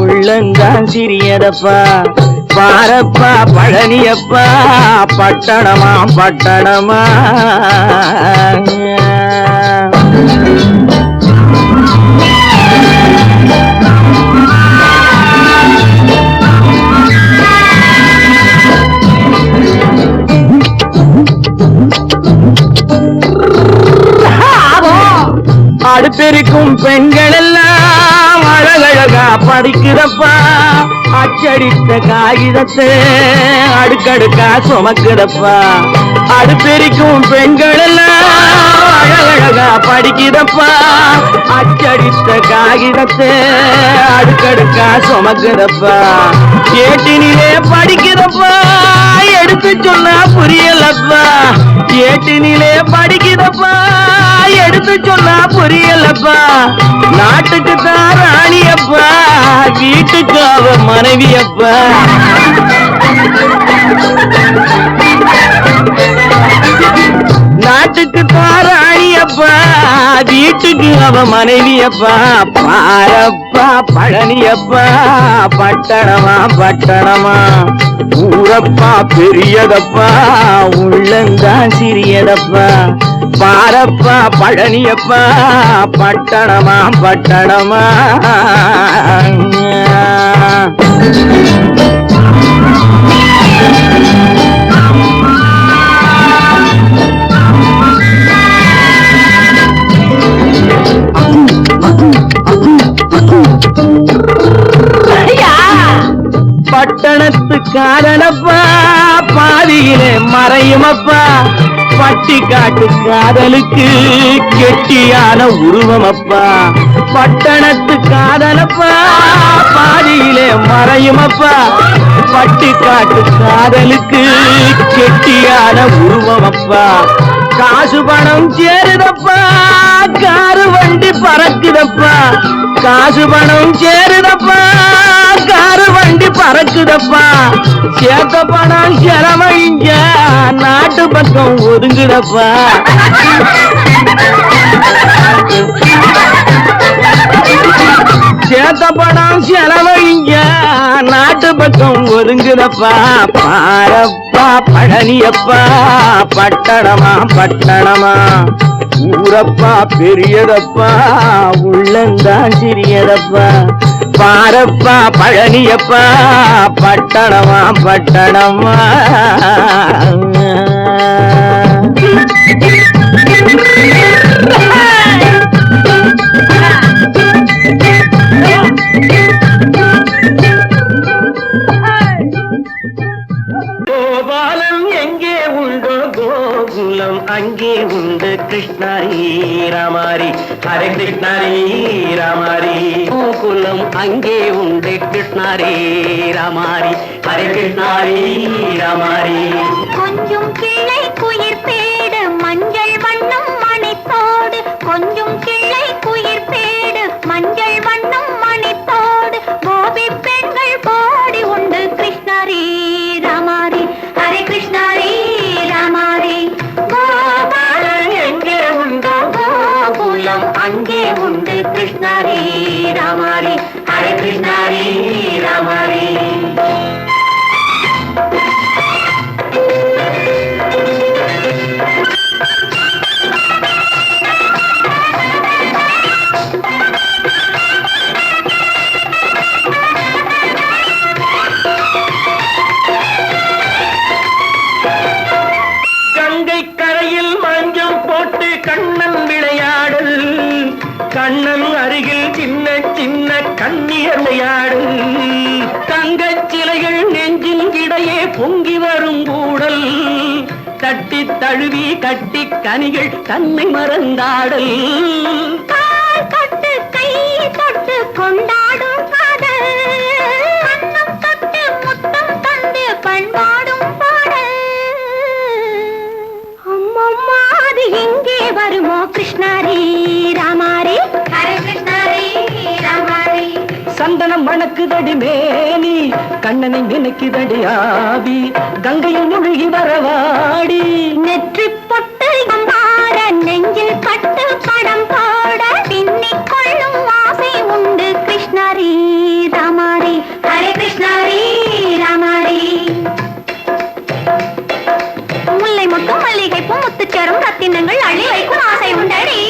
உள்ளந்தான் சிறியதப்பா. பாரப்பா பழனியப்பா பட்டணமா பட்டணமா. அடுப்பெருக்கும் பெண்கள் எல்லாம் அழகழகா படிக்கிறப்பா, அச்சடித்த காகிதத்தை அடுக்கடுக்கா சுமக்குதப்பா. அடுப்பெருக்கும் பெண்கள் எல்லாம் அழகழகா படிக்கிறப்பா, அச்சடித்த காகிதத்தை அடுக்கடுக்கா சுமக்குதப்பா. ஏட்டினிலே படிக்கிறப்பா எடுத்து சொன்னா புரியலப்பா, ஏட்டினிலே படிக்கிறப்பா எடுத்து சொன்னா புரியலப்பா. நாட்டுக்கு தான் ராணியப்பா, வீட்டுக்கு அவ மனைவியப்பா. நாட்டுக்கு தான் ராணியப்பா, வீட்டுக்கு அவ மனைவியப்பா. பாரப்பா பழனியப்பா பட்டணமா பட்டணமா. ஊரப்பா பெரியதப்பா உள்ளந்தான் சிறியதப்பா. பாரப்பா பழனியப்பா பட்டணமா பட்டணமா. பட்டணத்து காதலப்பா பாதியிலே மறையுமப்பா, பட்டி காட்டு காதலுக்கு கெட்டியான உருவமப்பா. பட்டணத்து காதலப்பா பாதியிலே மறையுமப்பா, பட்டி காட்டு காதலுக்கு கெட்டியான உருவமப்பா. காசு பணம் சேருதப்பா காரு வண்டி பறக்குதப்பா, காசு பணம் சேருதப்பா காரு வண்டி பறக்குதப்பா. சேர்த்த பணம் செலவழிங்க நாட்டு பக்கம் ஒதுங்குதப்பா. சேர்த்த பணம் செலவழிங்க நாட்டு பக்கம் ஒதுங்குதப்பா. பாரப்பா பழனியப்பா பட்டணமா பட்டணமா. ஊரப்பா பெரியதப்பா உள்ளந்தான் சிறியதப்பா. பாரப்பா பழனியப்பா பட்டணமா பட்டணமா. கோபாலம் எங்கே உண்டோ கோகுலம் அங்கே உண்டு கிருஷ்ணாரி ராமாரி. ஹரே கிருஷ்ணாரி ராமாரி. கோகுலம் அங்கே உண்டு கிருஷ்ணாரி ராமாரி. ஹரே கிருஷ்ணாரி ராமாரி. கொஞ்சம் கிளை குயிர் பேடு மஞ்சள் வண்ணம் மணித்தோடு, கொஞ்சம் கிளை குயிர் பேடு மஞ்சள் வண்ணம் மணித்தோடு. கோபி பெண்கள் போடி உண்டு கிருஷ்ணாரி ராமாரி. ஹரே கிருஷ்ணாரி ராமாரி. கோபால கண்ணியர் விளையாடு தங்கச் சிலைகள் நெஞ்சின் இடையே பொங்கி வரும் கூடல் தட்டி தழுவி கட்டி கனிகள் தன்னை மறந்தாடல் கால் தொட்டு கை தொட்டு கொண்டாடும் காதல் கண்ணம் தொட்டு முத்தம் தந்து பண்பாடும் பாடல் அம்மம்மா அது எங்கே வருமோ கிருஷ்ணாரி ராமாரி ஹரே கிருஷ்ணாரி ராமாரி சந்தனம் மணக்குதடி மேனி கண்ணனை நினைக்குதடி ஆவி கங்கையில் முழுகி வரவாடி நெற்றி பொட்டு அம்பார நெஞ்சில் பட்டு படம் போட பின்னிக் கொள்ளும் ஆசை உண்டு கிருஷ்ணாரி ராமாரி ஹரே கிருஷ்ணாரி ராமாரி முல்லை மொட்டும் மல்லிகை பூ முத்துச்சேரும் ரத்தினங்கள் அள்ளி வைக்கும் ஆசை உண்டடி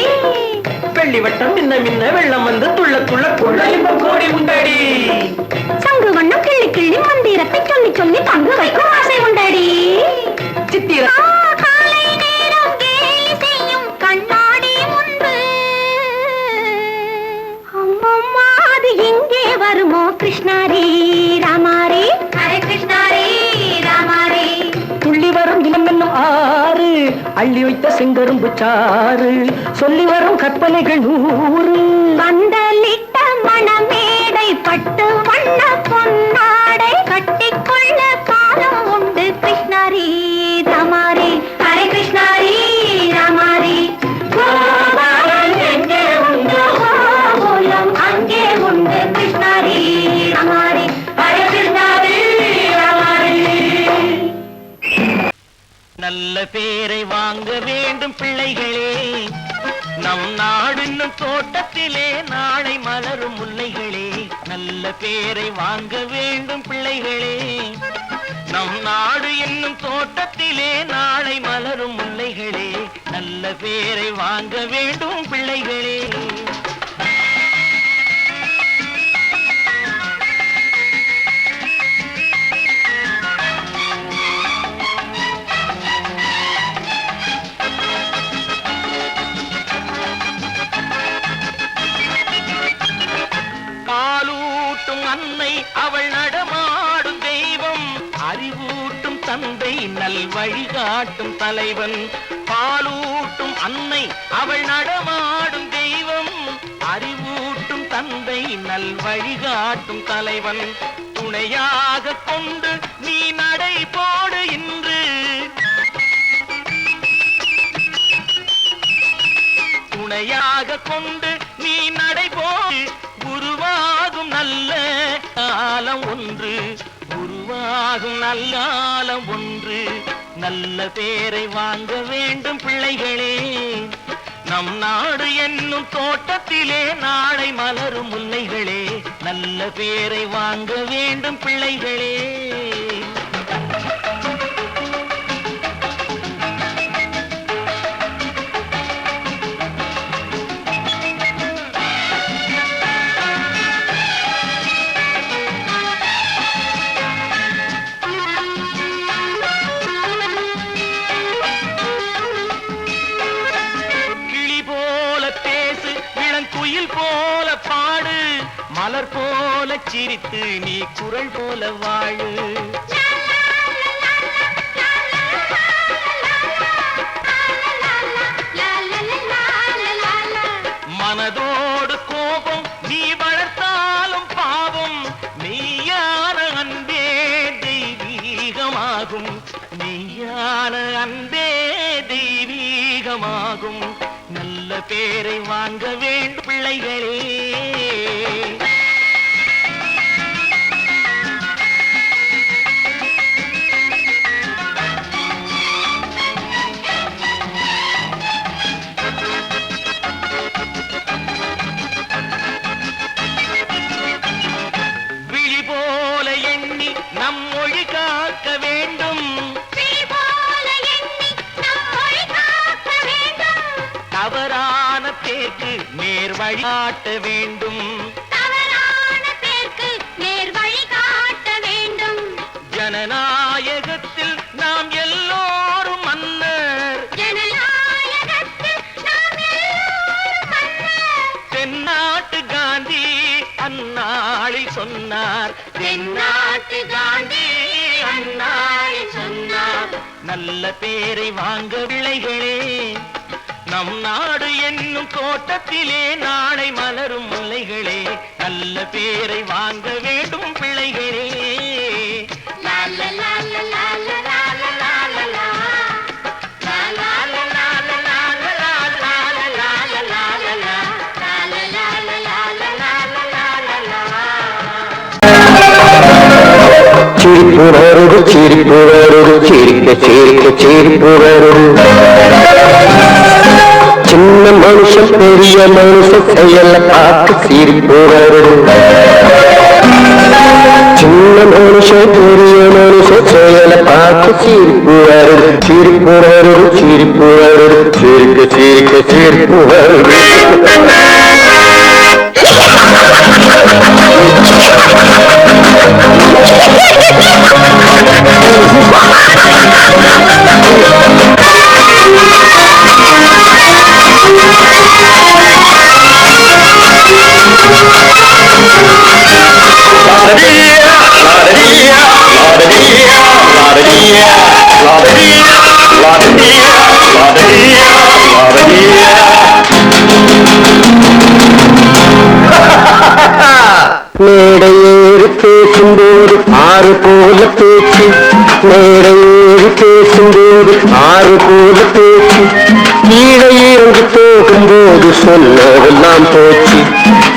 வெள்ளி வட்டம் மின்ன மின்ன வெள்ளம் வந்து துள்ள துள்ள கொள்ள இன்பம் கோடி உண்டடி சங்கு வண்ணம் கிள்ளி கிள்ளி மந்திரத்தை சொல்லி சொல்லி பங்கு வைக்கும் ஆசை உண்டடி சித்திர காலை நேரம் கேலி செய்யும் கண்ணாடி முன்பு அம்மம்மா அது எங்கே வருமோ கிருஷ்ணாரி ராமாரி ஹரே கிருஷ்ணாரி ராமாரி துள்ளி வரும் தினம் என்னும் ஆறு அள்ளி வைத்த செங்கரும்பு சாறு சொல்லி வரும் கற்பனைகள் 100 பந்தலிட்ட மணமேடை பட்டு வண்ண பொன்னாடை கட்டிக்கொள்ள காலம் உண்டு கிருஷ்ணாரி ராமாரி ஹரே கிருஷ்ணாரி ராமாரி கோபாலன் எங்கே உண்டு கோகுலம் அங்கே உண்டு கிருஷ்ணாரி ராமாரி ஹரே கிருஷ்ணாரி ராமாரி நல்ல பேரை வாங்க வேண்டும் பிள்ளைகளே நம் நாடு என்னும் தோட்டத்திலே நாளை மலரும் முல்லைகளே நல்ல பேரை வாங்க வேண்டும் பிள்ளைகளே நம் நாடு என்னும் தோட்டத்திலே நாளை மலரும் முல்லைகளே நல்ல பேரை வாங்க வேண்டும் பிள்ளைகளே பாலூட்டும் அன்னை அவள் நடமாடும் தெய்வம் அறிவூட்டும் தந்தை நல் வழிகாட்டும் தலைவன் பாலூட்டும் அன்னை அவள் நடமாடும் தெய்வம் அறிவூட்டும் தந்தை நல் வழிகாட்டும் தலைவன் துணையாக கொண்டு நீ நடை போடு இன்று துணையாக கொண்டு நீ நடை போடு உருவாகும் நல்ல காலம் ஒன்று உருவாகும் நல்ல காலம் ஒன்று நல்ல பேரை வாங்க வேண்டும் பிள்ளைகளே நம் நாடு என்னும் தோட்டத்திலே நாளை மலரும் முல்லைகளே நல்ல பேரை வாங்க வேண்டும் பிள்ளைகளே குயில் போல பாடு மலர் போல சிரித்து நீ குரல் போல வாழு மனதோடு கோபம் நீ வளர்த்தாலும் பாவம் மெய்யான அன்பே தெய்வீகமாகும் மெய்யான அன்பே தெய்வீகமாகும் நல்ல பேரை வாங்க வேண்டும் பிள்ளைகளே விழி போல எண்ணி நம் மொழி காக்க வேண்டும் தவறான பேருக்கு நேர் வழிகாட்ட வேண்டும் ஜனநாயகத்தில் நாம் எல்லோரும் மன்னர் தென்னாட்டு காந்தி அண்ணா நல்ல பேரை வாங்க பிள்ளைகளே நம் நாடு என்னும் தோட்டத்திலே நாளை மலரும் முல்லைகளே நல்ல பேரை வாங்க வேண்டும் பிள்ளைகளே சிரிப்பு வருது சிரிப்பு வருது சிரிக்க சிரிக்க சிரிப்பு வருது சின்ன மனுஷன் பெரிய மனுஷன் செயல பார்த்து சிரிப்பு வருது சின்ன மனுஷன் பெரிய மனுஷன் செயல பார்த்து சிரிப்பு வருது சிரிப்பு வருது சிரிப்பு வருது சிரிக்க சிரிக்க சிரிப்பு வருது மேடையேறி பேசும்போது ஆறு போல பேச்சு மேடையேறி பேசும்போது ஆறு போல பேச்சு கீழே இறங்கி போகும்போது சொன்னதெல்லாம் போச்சு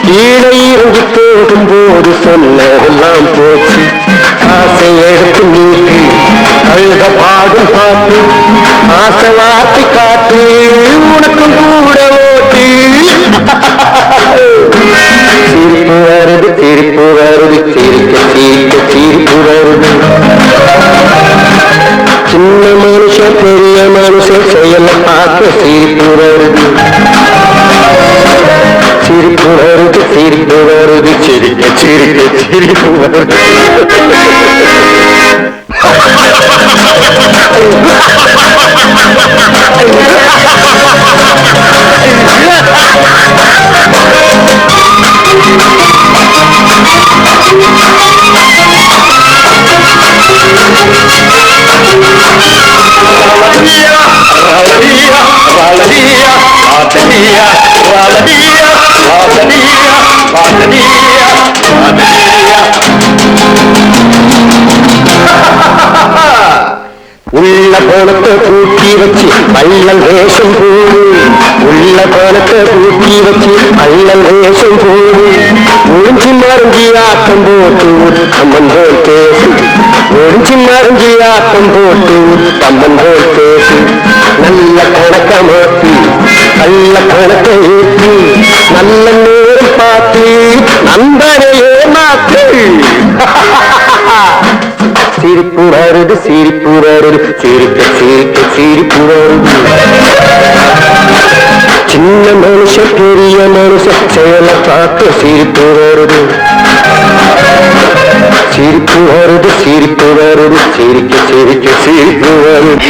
கீழே இறங்கி போகும்போது சொன்னதெல்லாம் போச்சு ஆசை எடுத்து நீட்டு அழுத பாடும் பாட்டு ஆசை வார்த்தை காட்டு உனக்கும் கூட ஓட்டு சிரிப்பு வருது சிரிப்பு வருது சிரிக்க சிரிக்க சிரிப்பு வருது சின்ன மனுஷன் பெரிய மனுஷன் செயல பார்க்க சிரிப்பு வருது சிரிப்பு வருது சிரிப்பு வருது சிரிக்க சிரிக்க சிரிப்பு வருது உள்ள போனத்தை பூட்டி வச்சு பள்ளல் வேஷம் போடு உள்ள போனத்தை பூட்டி வச்சு பள்ளல் வேஷம் போடு ஒழிஞ்சு மறைஞ்சி ஆட்டம் போட்டு உத்தம்மன் போல் பேசு ஒழிஞ்சு மறைஞ்சி ஆட்டம் போட்டு உத்தம்மன் போல் பேசு நல்ல கணக்க மாற்றி நல்ல கணக்கை ஏற்றி நல்ல நேரம் பார்த்து நண்பனையே மாற்று சிரிப்பு வருது சிரிப்பு வருது சிரிக்க சிரிக்க சிரிப்பு வருது சின்ன மனுஷன் பெரிய மனுஷன் செயல பார்த்து சிரிப்பு வருது சிரிப்பு வருது சிரிப்பு வருது சிரிக்க சிரிக்க சிரிப்பு வருது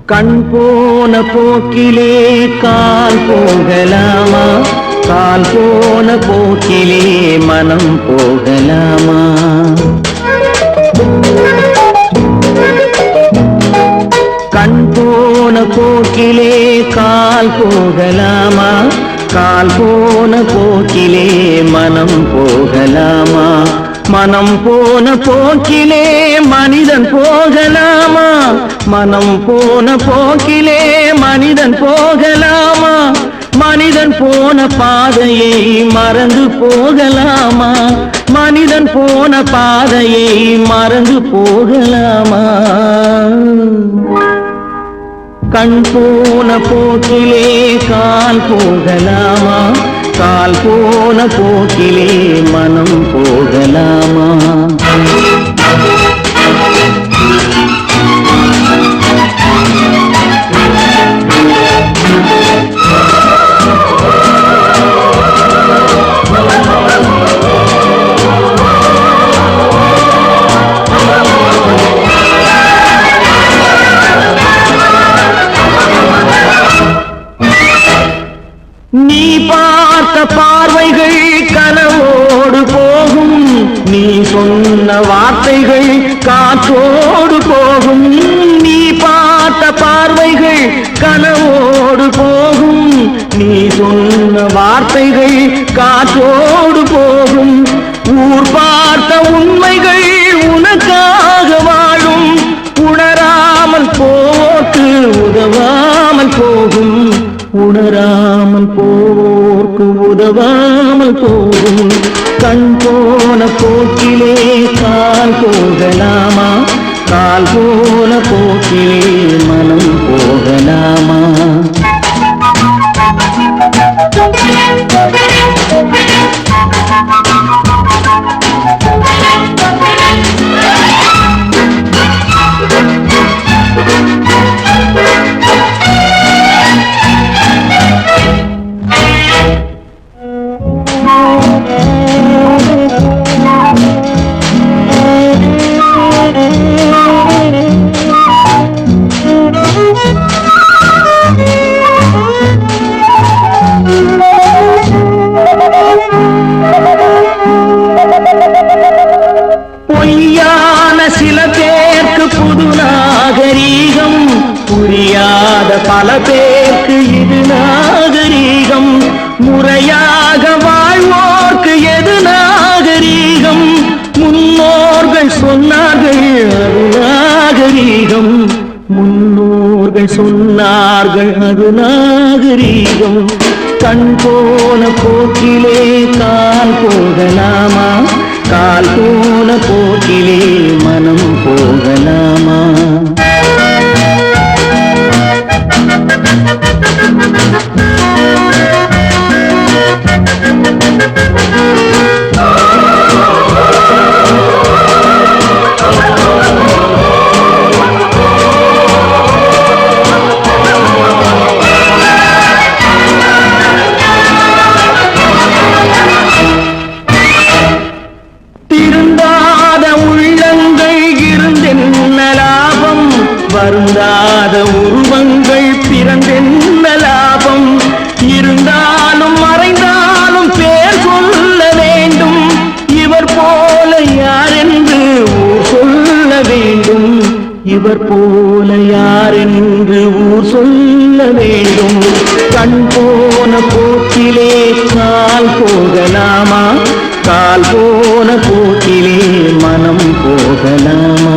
கண் போன போக்கிலே கால் போகலாமா கால் போன போக்கிலே மனம் போகலாமா கண் போன போக்கிலே கால் போகலாமா கால் போன போக்கிலே மனம் போகலாமா மனம் போன போக்கிலே மனிதன் போகலாமா? மனம் போன போக்கிலே மனிதன் போகலாமா? மனிதன் போன பாதையை மறந்து போகலாமா? மனிதன் போன பாதையை மறந்து போகலாமா? கண் போன போக்கிலே கால் போகலாமா? கால் போன போக்கிலே மனம் போகலாமா? நீ பார்த்த பார்வைகள் கனவோடு போகும், நீ சொன்ன வார்த்தைகள் காற்றோடு போகும். நீ பார்த்த பார்வைகள் கனவோடு போகும், நீ சொன்ன வார்த்தைகள் காற்றோடு போகும். ஊர் பார்த்த உண்மைகள் உனக்காக வாழும், உணராமல் போக்கு உதவாமல் போகும். உணராமல் போர்க்கு உதவாமல் போகும். கண் போன போக்கிலே கால் போகலாமா? கால் போன போக்கிலே மனம் போகலாமா? பொய்யான சில பேருக்கு புது நாகரீகம், புரியாத பல பேருக்கு இது நாகரீகம். முறையாக வாழ்வோர்க்கு எது நாகரீகம்? முன்னோர்கள் சொன்னார்கள் அது நாகரீகம். முன்னோர்கள் சொன்னார்கள் அது நாகரீகம். கண் போன போக்கிலே கால் போகலாமா? கால் போன போக்கிலே மனம் போகலாமா? வருந்தாத உருவங்கள் பிறந்தென்ன லாபம்? இருந்தாலும் மறைந்தாலும் பேர் சொல்ல வேண்டும். இவர் போல யாரென்று ஊர் சொல்ல வேண்டும். இவர் போல யாரென்று ஊர் சொல்ல வேண்டும். கண் போன போக்கிலே கால் போகலாமா? கால் போன போக்கிலே மனம் போகலாமா?